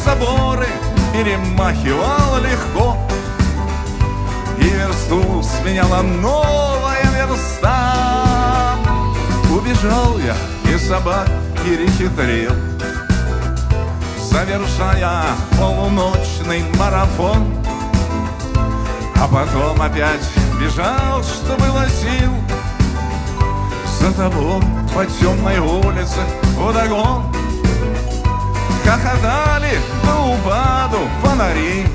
заборы перемахивал легко, и версту сменяла новая верста. Убежал я, и собак перехитрил, завершая полуночный марафон. А потом опять бежал, что было сил, за тобой по темной улице вдогон. Хохотали до упаду фонари,